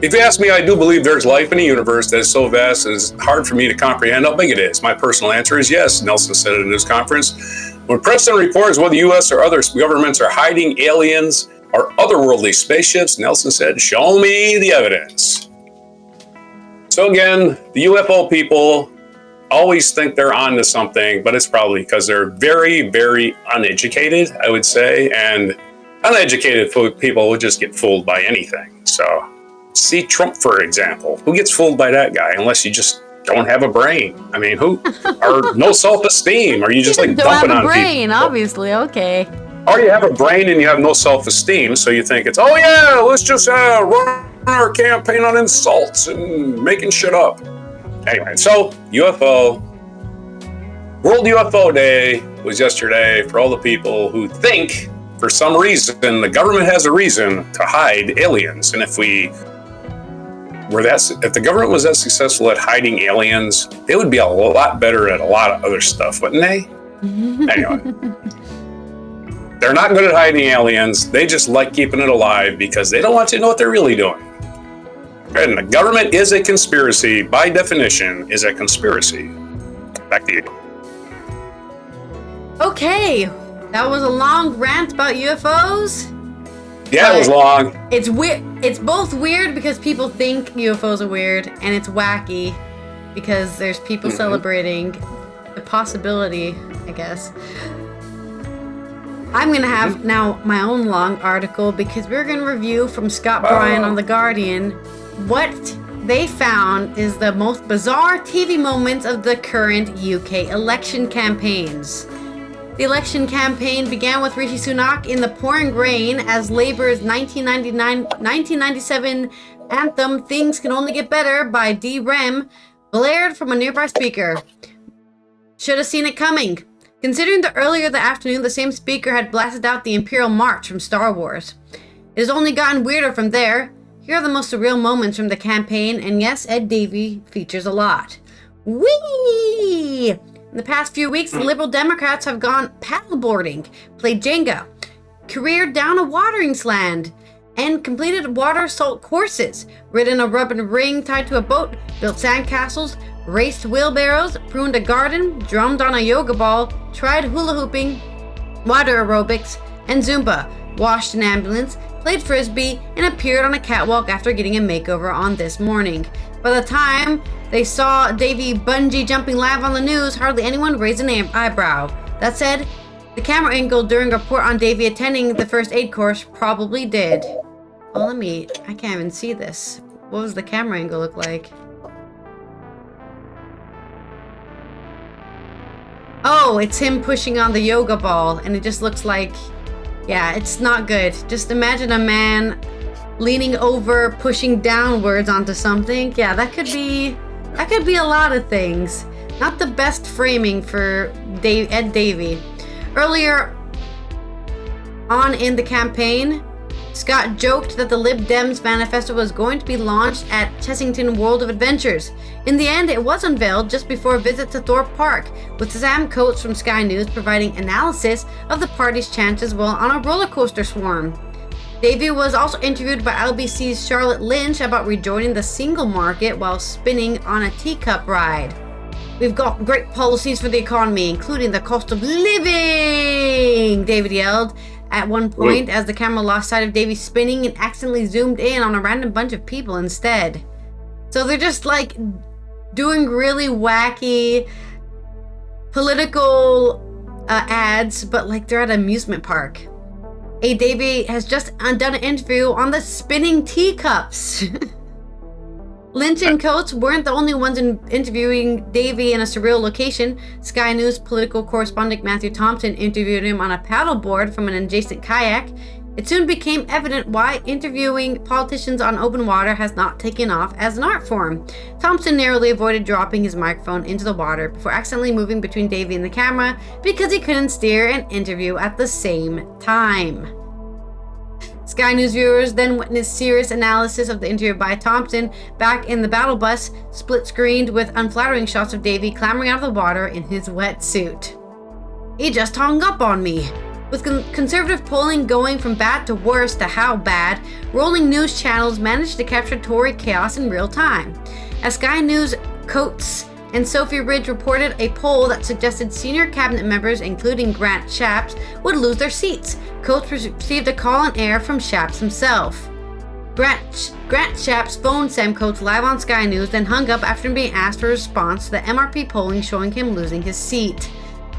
If you ask me, I do believe there's life in the universe that is so vast it's hard for me to comprehend how big it is. My personal answer is yes, Nelson said at a news conference. When pressed on reports whether the U.S. or other governments are hiding aliens or otherworldly spaceships, Nelson said, show me the evidence. So again, the UFO people always think they're onto something, but it's probably because they're very, very uneducated, I would say. And uneducated people would just get fooled by anything. So see Trump, for example. Who gets fooled by that guy unless you just don't have a brain? I mean, who? Or no self-esteem? Are you just like dumping on people? Don't have a brain, obviously. Okay. Or you have a brain and you have no self-esteem, so you think it's, oh yeah, let's just run our campaign on insults and making shit up. Anyway, so UFO, World UFO Day was yesterday for all the people who think for some reason the government has a reason to hide aliens. And if the government was that successful at hiding aliens, they would be a lot better at a lot of other stuff, wouldn't they? Anyway. They're not good at hiding aliens. They just like keeping it alive because they don't want you to know what they're really doing. And the government is a conspiracy. By definition, is a conspiracy. Back to you. Okay. That was a long rant about UFOs. Yeah, it was long. It's weird. It's both weird because people think UFOs are weird, and it's wacky because there's people celebrating the possibility, I guess. I'm going to have now my own long article because we're going to review from Scott Bryan on The Guardian what they found is the most bizarre TV moments of the current UK election campaigns. The election campaign began with Rishi Sunak in the pouring rain as Labour's 1997 anthem Things Can Only Get Better by D-Rem blared from a nearby speaker. Should have seen it coming. Considering that earlier that afternoon the same speaker had blasted out the Imperial March from Star Wars. It has only gotten weirder from there. Here are the most surreal moments from the campaign, and yes, Ed Davey features a lot. Whee! In the past few weeks, the Liberal Democrats have gone paddleboarding, played Jenga, careered down a watering slant, and completed water assault courses, ridden a rubber ring tied to a boat, built sandcastles, raced wheelbarrows, pruned a garden, drummed on a yoga ball, tried hula hooping, water aerobics, and Zumba, washed an ambulance, played frisbee, and appeared on a catwalk after getting a makeover on This Morning. By the time they saw Davey bungee jumping live on the news, hardly anyone raised an eyebrow. That said, the camera angle during a report on Davey attending the first aid course probably did. Oh, I can't even see this. What does the camera angle look like? Oh, it's him pushing on the yoga ball, and it just looks like, yeah, it's not good. Just imagine a man leaning over, pushing downwards onto something. Yeah, that could be a lot of things. Not the best framing for Ed Davey. Earlier on in the campaign, Scott joked that the Lib Dems manifesto was going to be launched at Chessington World of Adventures. In the end, it was unveiled just before a visit to Thorpe Park, with Sam Coates from Sky News providing analysis of the party's chances while on a roller coaster swarm. Davey was also interviewed by LBC's Charlotte Lynch about rejoining the single market while spinning on a teacup ride. We've got great policies for the economy, including the cost of living, David yelled at one point as the camera lost sight of Davey spinning and accidentally zoomed in on a random bunch of people instead. So they're just like doing really wacky political ads, but like they're at an amusement park. Davey has just done an interview on the spinning teacups. Lynch and Coates weren't the only ones interviewing Davey in a surreal location. Sky News political correspondent Matthew Thompson interviewed him on a paddleboard from an adjacent kayak. It soon became evident why interviewing politicians on open water has not taken off as an art form. Thompson narrowly avoided dropping his microphone into the water before accidentally moving between Davey and the camera because he couldn't steer and interview at the same time. Sky News viewers then witnessed serious analysis of the interview by Thompson back in the battle bus, split-screened with unflattering shots of Davey clambering out of the water in his wetsuit. He just hung up on me. With conservative polling going from bad to worse to how bad, rolling news channels managed to capture Tory chaos in real time. As Sky News Coates and Sophie Ridge reported a poll that suggested senior cabinet members, including Grant Shapps, would lose their seats. Coates received a call on air from Shapps himself. Grant Shapps phoned Sam Coates live on Sky News, then hung up after being asked for a response to the MRP polling showing him losing his seat.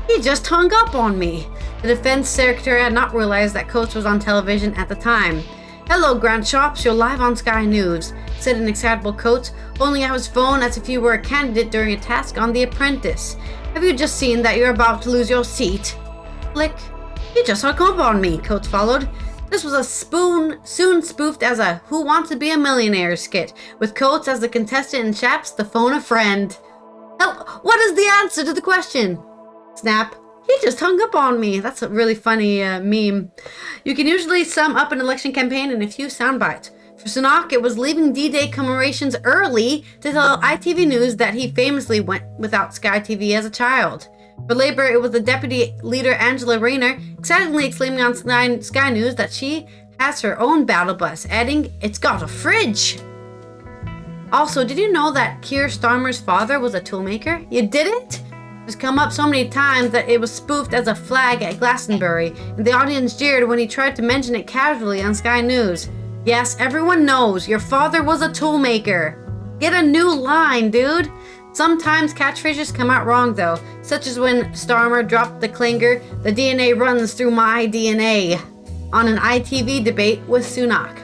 He just hung up on me. The defense secretary had not realized that Coates was on television at the time. Hello, Grant Shapps, you're live on Sky News, said an excitable Coates, holding out his phone as if you were a candidate during a task on The Apprentice. Have you just seen that you're about to lose your seat? Flick. He just hung up on me, Coates followed. This was soon spoofed as a Who Wants to Be a Millionaire skit, with Coates as the contestant and Shapps the phone a friend. Hell, what is the answer to the question? Snap. He just hung up on me. That's a really funny meme. You can usually sum up an election campaign in a few sound bites. For Sunak, it was leaving D-Day commemorations early to tell ITV News that he famously went without Sky TV as a child. For Labour, it was the deputy leader Angela Rayner excitedly exclaiming on Sky News that she has her own battle bus, adding, "It's got a fridge." Also, did you know that Keir Starmer's father was a toolmaker? You didn't? It's come up so many times that it was spoofed as a flag at Glastonbury, and the audience jeered when he tried to mention it casually on Sky News. Yes, everyone knows your father was a toolmaker. Get a new line, dude. Sometimes catchphrases come out wrong though, such as when Starmer dropped the clinger, "The DNA runs through my DNA," on an ITV debate with Sunak.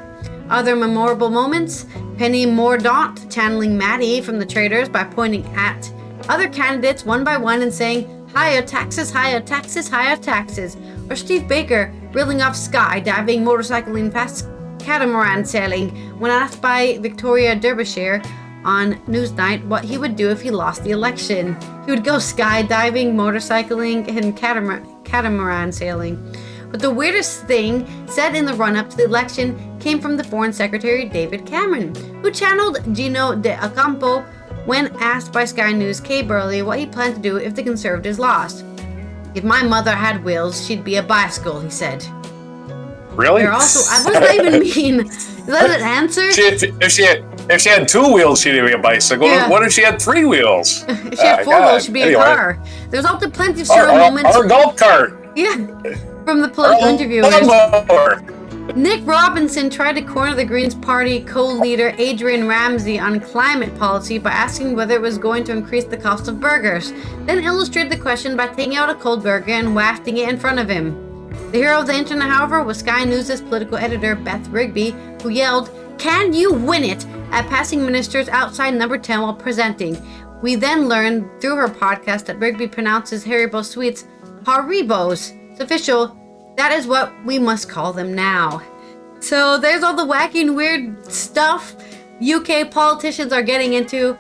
Other memorable moments, Penny Mordaunt channeling Maddie from The Traitors by pointing at other candidates one by one and saying, "Higher taxes, higher taxes, higher taxes." Or Steve Baker reeling off skydiving, motorcycling, fast catamaran sailing when asked by Victoria Derbyshire on Newsnight what he would do if he lost the election. He would go skydiving, motorcycling, and catamaran sailing. But the weirdest thing said in the run-up to the election came from the Foreign Secretary David Cameron, who channeled Gino de Ocampo when asked by Sky News' Kay Burley what he planned to do if the Conservatives lost. "If my mother had wheels, she'd be a bicycle," he said. Really? What does that even mean? Is that an answer? If she had two wheels, she'd be a bicycle. Yeah. What if she had three wheels? If she had four wheels, she'd be a car. There's also plenty of serial moments. Or a golf cart. Yeah, from the political interviewers. Nick Robinson tried to corner the Greens Party co-leader Adrian Ramsey on climate policy by asking whether it was going to increase the cost of burgers, then illustrated the question by taking out a cold burger and wafting it in front of him. The hero of the internet, however, was Sky News' political editor Beth Rigby, who yelled, "Can you win it?" at passing ministers outside number 10 while presenting. We then learned through her podcast that Rigby pronounces Haribo sweets Haribos. It's official. That is what we must call them now. So there's all the wacky and weird stuff UK politicians are getting into.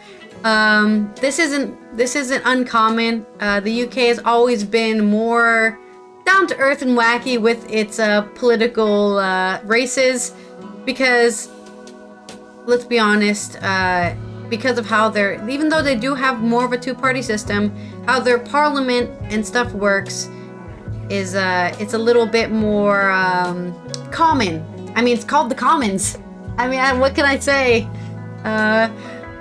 This isn't uncommon. The UK has always been more down to earth and wacky with its political races, because let's be honest, because of how even though they do have more of a two-party system, how their parliament and stuff works is it's a little bit more common. I mean, it's called the Commons. I mean, what can I say?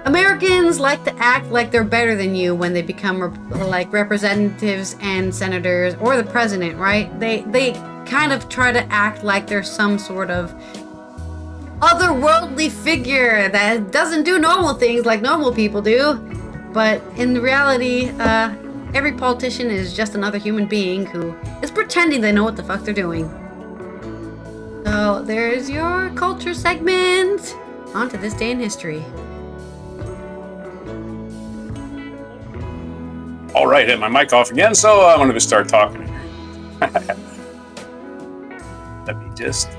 Americans like to act like they're better than you when they become like representatives and senators or the president, right? They kind of try to act like they're some sort of otherworldly figure that doesn't do normal things like normal people do. But in reality, every politician is just another human being who is pretending they know what the fuck they're doing. So there's your culture segment. On to this day in history. All right, hit my mic off again, so I'm going to start talking. Let me just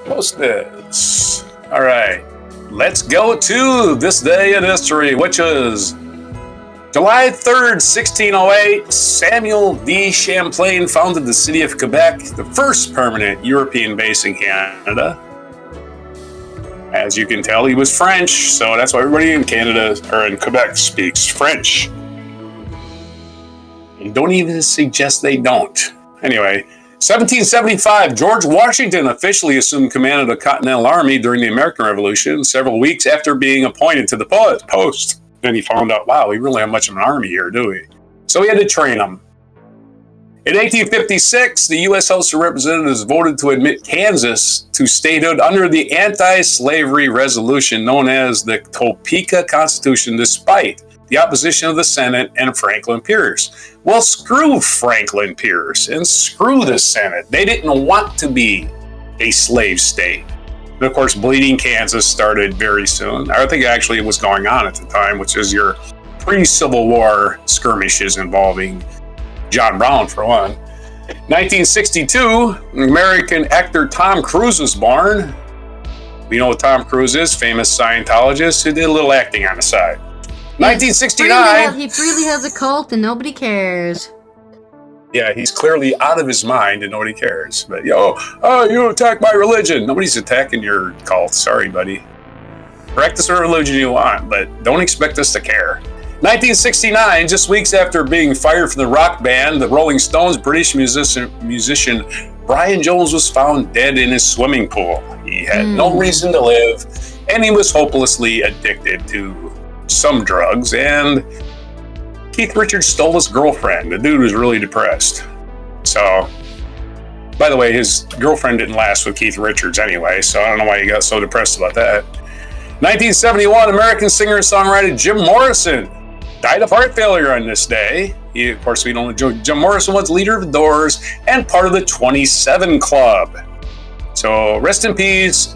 post this. All right, let's go to this day in history, which is July 3rd, 1608. Samuel de Champlain founded the city of Quebec, the first permanent European base in Canada. As you can tell, he was French, so that's why everybody in Canada or in Quebec speaks French. And don't even suggest they don't. Anyway, 1775, George Washington officially assumed command of the Continental Army during the American Revolution, several weeks after being appointed to the post. Then he found out, wow, we really have much of an army here, do we? So he had to train them. In 1856, the U.S. House of Representatives voted to admit Kansas to statehood under the anti-slavery resolution known as the Topeka Constitution, despite the opposition of the Senate and Franklin Pierce. Well, screw Franklin Pierce and screw the Senate. They didn't want to be a slave state. And of course, Bleeding Kansas started very soon. I think actually it was going on at the time, which is your pre-Civil War skirmishes involving John Brown, for one. 1962, American actor Tom Cruise was born. We know what Tom Cruise is, famous Scientologist who did a little acting on the side. 1969. He freely has a cult and nobody cares. Yeah, he's clearly out of his mind and nobody cares. But you attack my religion. Nobody's attacking your cult. Sorry, buddy. Practice the religion you want, but don't expect us to care. 1969, just weeks after being fired from the rock band, the Rolling Stones, British musician Brian Jones was found dead in his swimming pool. He had no reason to live, and he was hopelessly addicted to some drugs, and Keith Richards stole his girlfriend. The dude was really depressed. So, by the way, his girlfriend didn't last with Keith Richards anyway, so I don't know why he got so depressed about that. 1971, American singer and songwriter Jim Morrison died of heart failure on this day. Of course, we don't know. Jim Morrison was leader of the Doors and part of the 27 Club. So rest in peace.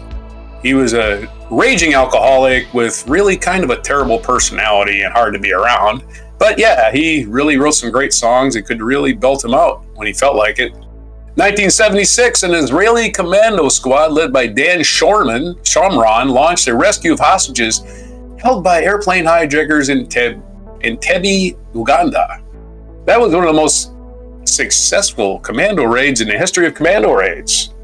He was a raging alcoholic with really kind of a terrible personality and hard to be around. But yeah, he really wrote some great songs and could really belt them out when he felt like it. 1976, an Israeli commando squad led by Dan Shomron launched a rescue of hostages held by airplane hijackers in Entebbe, Uganda. That was one of the most successful commando raids in the history of commando raids.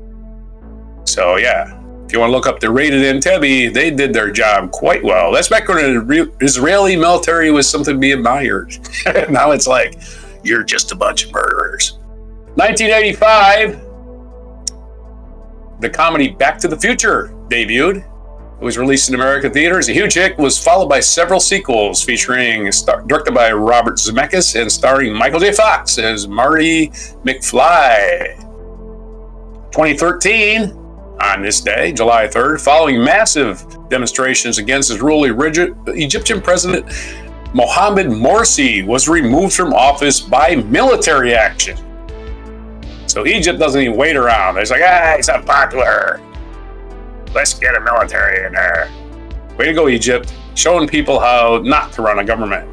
So yeah, if you want to look up the raid at Entebbe, they did their job quite well. That's back when the Israeli military was something to be admired. Now it's like, you're just a bunch of murderers. 1985, the comedy Back to the Future debuted. It was released in American theaters. A huge hit, was followed by several sequels directed by Robert Zemeckis and starring Michael J. Fox as Marty McFly. 2013, on this day, July 3rd, following massive demonstrations against his ruling Egyptian president Mohamed Morsi was removed from office by military action. So Egypt doesn't even wait around. It's like, he's unpopular. Let's get a military in there. Way to go, Egypt. Showing people how not to run a government.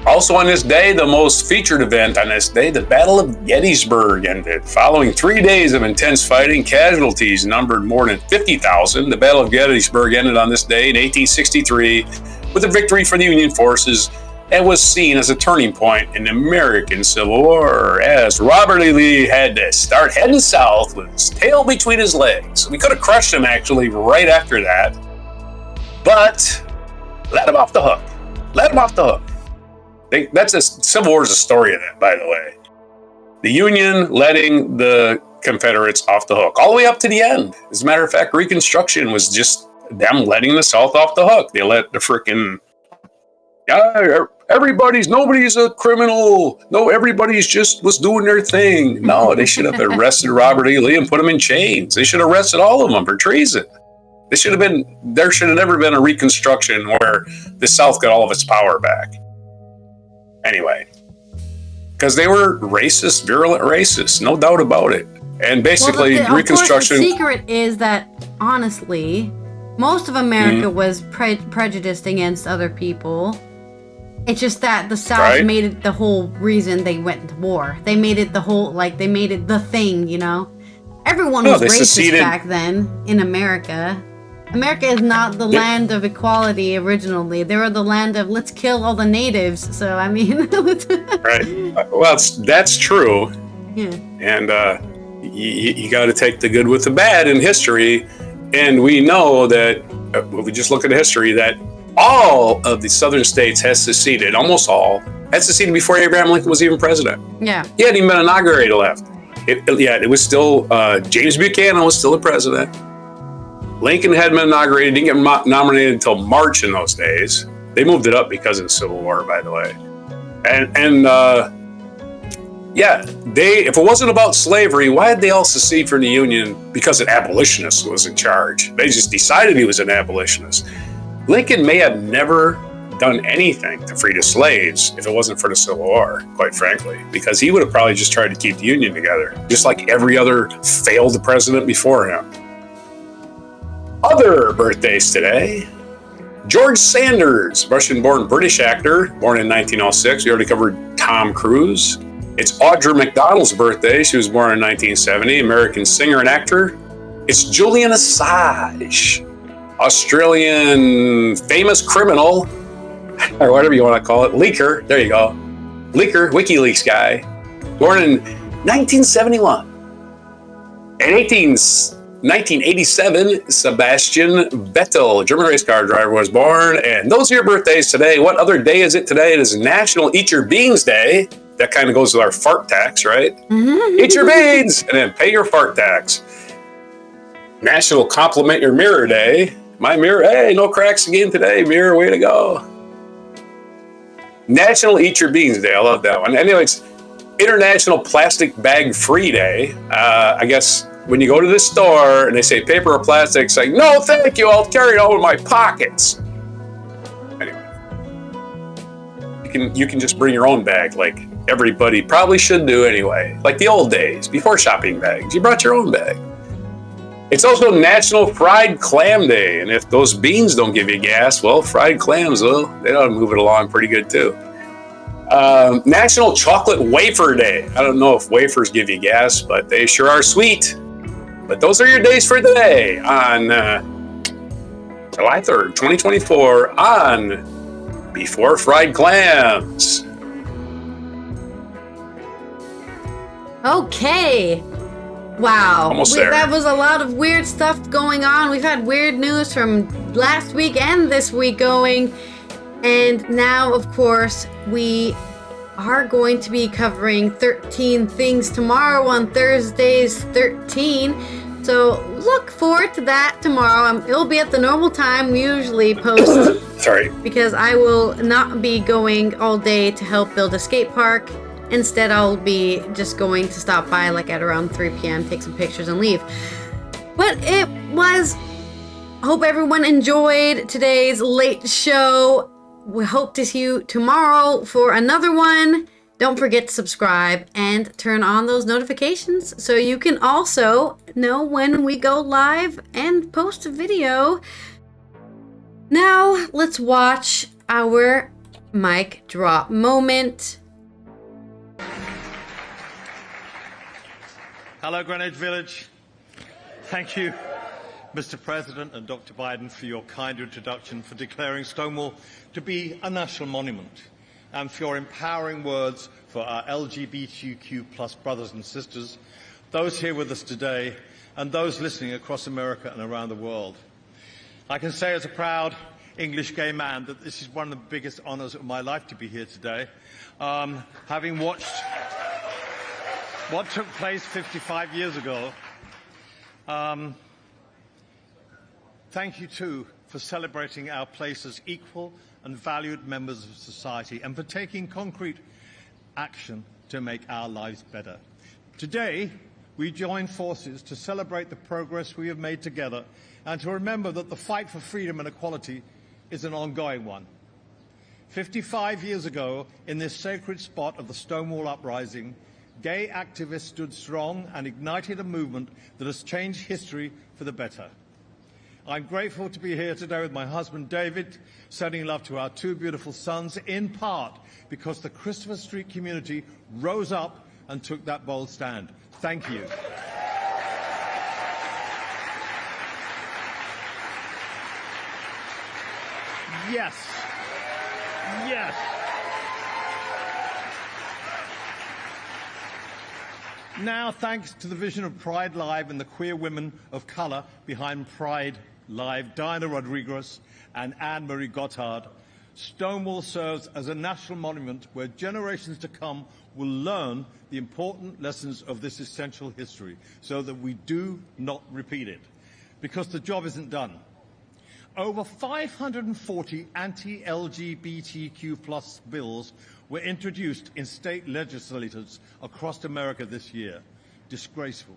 Also on this day, the most featured event on this day, the Battle of Gettysburg ended. Following 3 days of intense fighting, casualties numbered more than 50,000. The Battle of Gettysburg ended on this day in 1863 with a victory for the Union forces, and was seen as a turning point in the American Civil War, as Robert E. Lee had to start heading south with his tail between his legs. We could have crushed him actually right after that, but let him off the hook. Let him off the hook. Civil War is a story of that, by the way. The Union letting the Confederates off the hook, all the way up to the end. As a matter of fact, Reconstruction was just them letting the South off the hook. They let the frickin' nobody's a criminal. No, everybody's just was doing their thing. No, they should have arrested Robert E. Lee and put him in chains. They should have arrested all of them for treason. There should have never been a Reconstruction where the South got all of its power back. Anyway, because they were racist, virulent racists, no doubt about it. And basically, Reconstruction. Of course, the secret is that, honestly, most of America was prejudiced against other people. It's just that the South made it the whole reason they went to war. They made it they made it the thing, you know? Everyone was racist back then in America. America is not the land of equality originally. They were the land of let's kill all the natives. So, I mean... Right. Well, that's true. Yeah. And you got to take the good with the bad in history. And we know that, if we just look at history, that all of the southern states has seceded, almost all, had seceded before Abraham Lincoln was even president. Yeah. He hadn't even been inaugurated left. It was still, James Buchanan was still the president. Lincoln hadn't been inaugurated, didn't get nominated until March in those days. They moved it up because of the Civil War, by the way. And Yeah, if it wasn't about slavery, why did they all secede from the Union? Because an abolitionist was in charge. They just decided he was an abolitionist. Lincoln may have never done anything to free the slaves if it wasn't for the Civil War, quite frankly, because he would have probably just tried to keep the Union together, just like every other failed president before him. Other birthdays today. George Sanders, Russian-born British actor, born in 1906. We already covered Tom Cruise. It's Audra McDonald's birthday. She was born in 1970, American singer and actor. It's Julian Assange, Australian famous criminal, or whatever you want to call it, leaker. There you go. Leaker, WikiLeaks guy, born in 1971. In 1987, Sebastian Vettel, German race car driver, was born. And those are your birthdays today. What other day is it today? It is National Eat Your Beans Day. That kind of goes with our fart tax, right? Eat your beans and then pay your fart tax. National Compliment Your Mirror Day. My mirror, hey, no cracks again today. Mirror, way to go. National Eat Your Beans Day. I love that one. Anyways, International Plastic Bag Free Day. I guess when you go to the store and they say paper or plastic, it's like, no, thank you. I'll carry it all in my pockets. Anyway, you can just bring your own bag, like everybody probably should do anyway. Like the old days, before shopping bags, you brought your own bag. It's also National Fried Clam Day, and if those beans don't give you gas, well, fried clams, well, they ought to move it along pretty good too. National Chocolate Wafer Day. I don't know if wafers give you gas, but they sure are sweet. But those are your days for today on July 3rd, 2024 on Before Fried Clams. Okay. Wow. Almost there. That was a lot of weird stuff going on. We've had weird news from last week and this week going. And now, of course, we are going to be covering 13 things tomorrow on Thursday's 13. So look forward to that tomorrow. It'll be at the normal time we usually post. Sorry. Because I will not be going all day to help build a skate park. Instead, I'll be just going to stop by like at around 3 p.m., take some pictures and leave. But it was... Hope everyone enjoyed today's late show. We hope to see you tomorrow for another one. Don't forget to subscribe and turn on those notifications so you can also know when we go live and post a video. Now, let's watch our mic drop moment. Hello, Greenwich Village. Thank you, Mr. President and Dr. Biden, for your kind introduction, for declaring Stonewall to be a national monument, and for your empowering words for our LGBTQ+ brothers and sisters, those here with us today, and those listening across America and around the world. I can say as a proud English gay man that this is one of the biggest honors of my life to be here today, having watched what took place 55 years ago. Thank you, too, for celebrating our place as equal and valued members of society and for taking concrete action to make our lives better. Today, we join forces to celebrate the progress we have made together and to remember that the fight for freedom and equality is an ongoing one. 55 years ago, in this sacred spot of the Stonewall Uprising, gay activists stood strong and ignited a movement that has changed history for the better. I'm grateful to be here today with my husband, David, sending love to our two beautiful sons, in part because the Christopher Street community rose up and took that bold stand. Thank you. Yes. Yes. Now, thanks to the vision of Pride Live and the queer women of color behind Pride Live, Diana Rodriguez and Anne-Marie Gottard, Stonewall serves as a national monument where generations to come will learn the important lessons of this essential history so that we do not repeat it, because the job isn't done. Over 540 anti-LGBTQ+ bills were introduced in state legislatures across America this year. Disgraceful.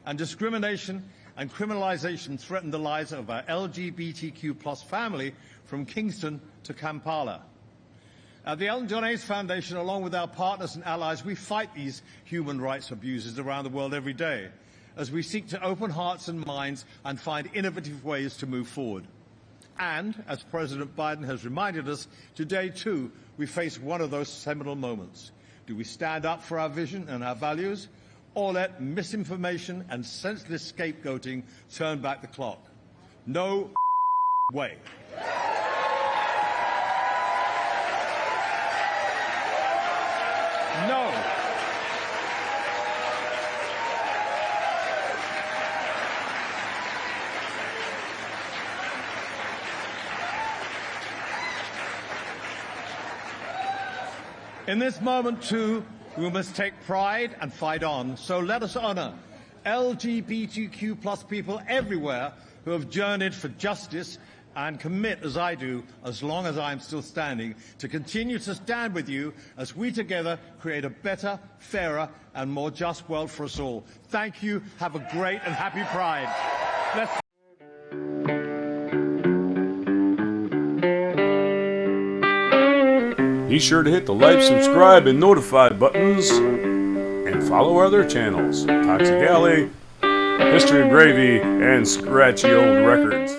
And discrimination and criminalization threaten the lives of our LGBTQ plus family from Kingston to Kampala. At the Elton John AIDS Foundation, along with our partners and allies, we fight these human rights abuses around the world every day as we seek to open hearts and minds and find innovative ways to move forward. And, as President Biden has reminded us, today too we face one of those seminal moments. Do we stand up for our vision and our values, or let misinformation and senseless scapegoating turn back the clock? No way. No. In this moment, too, we must take pride and fight on. So let us honor LGBTQ plus people everywhere who have journeyed for justice and commit, as I do, as long as I'm still standing, to continue to stand with you as we together create a better, fairer, and more just world for us all. Thank you. Have a great and happy Pride. Let's Be sure to hit the like, subscribe, and notify buttons, and follow our other channels, Toxic Alley, History of Gravy, and Scratchy Old Records.